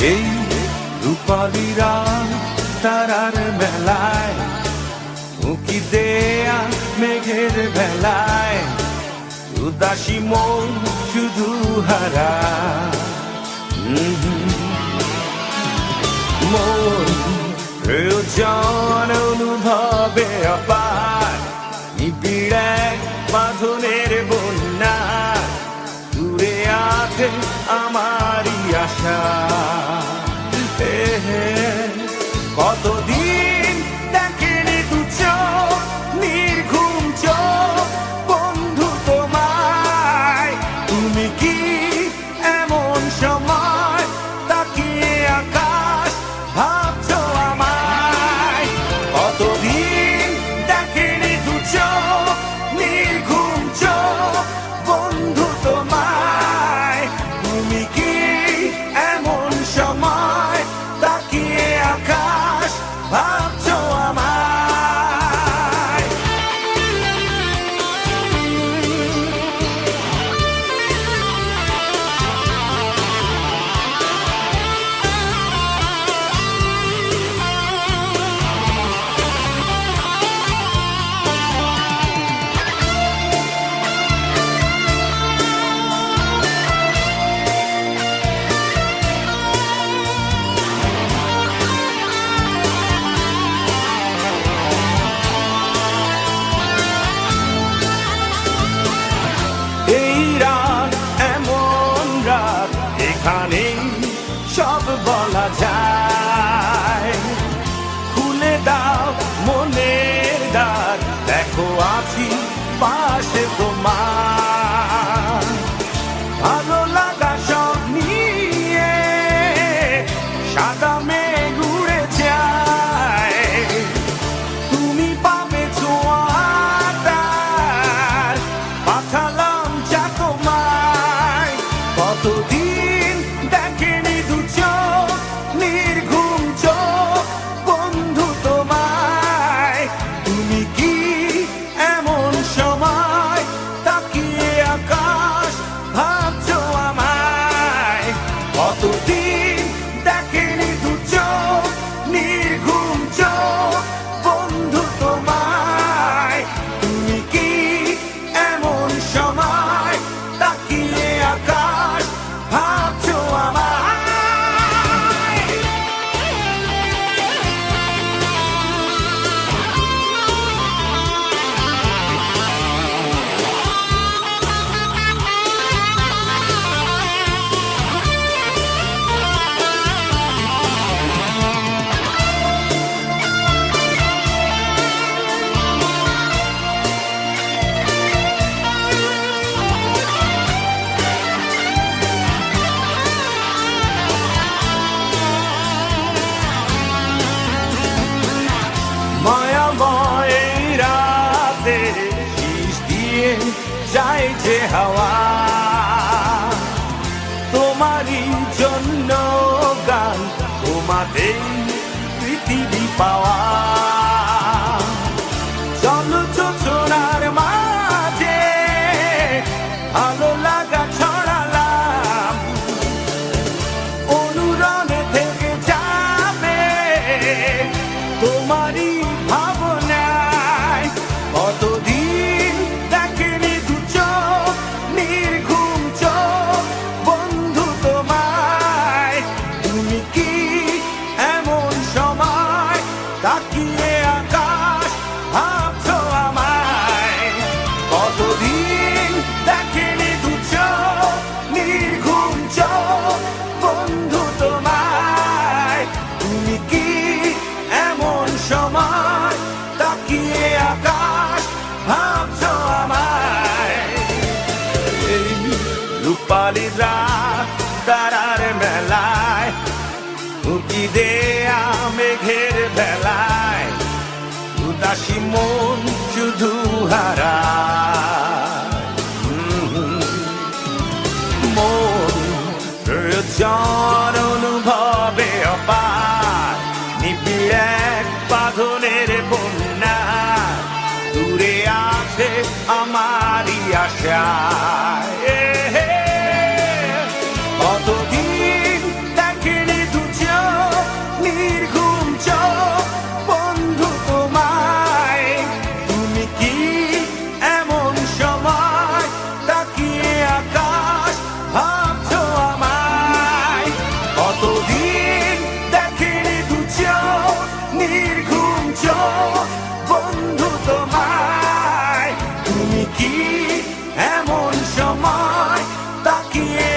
এই রূপালী রাত তারার মেলায়, উঁকি দেয়া মেঘের বেলায়, উদাসী মন শুধু হারা। মন প্রয়োজন অনুভবে অপার, নিবিড় এক বাঁধনের বন্যা, দূরে আছে আমারই আশা। কতদিন দেখেনি দু চোখ, নির্ঘুম চোখ বন্ধু তোমায়। তুমি কি এমন সময় তাকিয়ে আকাশ ভাবছো আমায়? কতদিন দেখেনি দু চোখ, নির্ঘুম চোখ বন্ধু তোমায়। তুমি কি এমন সময় তাকিয়ে আকাশ ভাবছো আমায়? এখানে সব বলা যায়, খুলে দাও মনের দ্বার, দেখো আছি পাশে তোমার। ভালো লাগা সব নিয়ে সাদা মেঘ উড়ে যায়, তুমি পাবে ছোঁয়াটার, পাঠালাম যা তোমায়। কতদিন দেখেনি দু চোখ, নির্ঘুম চোখ বন্ধু তোমায়। তুমি কি এমন সময় তাকিয়ে আকাশ ভাবছো আমায়? কতদিন দেখেনি দু চোখ, নির্ঘুম চোখ বন্ধু তোমায়। তুমি কি এমন সময় তাকিয়ে আকাশ ভাবছো আমায়? মায়াময় এই রাতে শীষ দিয়ে যায় যে হাওয়া, তোমারই জন্য গান, তোমাদের পৃথিবী পাওয়া। চলো যোজনার মাঝে ভালো লাগা ছড়ালাম, অনুরণে থেকে যাবে তোমারই ভাবনায়। কতদিন দেখেনি দু চোখ, নির্ঘুম চোখ বন্ধু তোমায়। তুমি কি এমন সময় তাকিয়ে আকাশ ভাবছো আমায়? কতদিন দেখেনি দু চোখ, নির্ঘুম চোখ বন্ধু তোমায়। তুমি কি এমন সময় তাকিয়ে আকাশ ভাবছো আমায়? এই রূপালী রাত তারার মেলায়, উঁকি দেয়া মেঘের বেলায়, উদাসী মন শুধু হারায়। মন প্রয়োজন অনুভবে অপার, নিবিড় এক বাঁধনের বন্যা, দূরে আছে আমারই আশা। কতদিন দেখেনি দু লুকিয়ে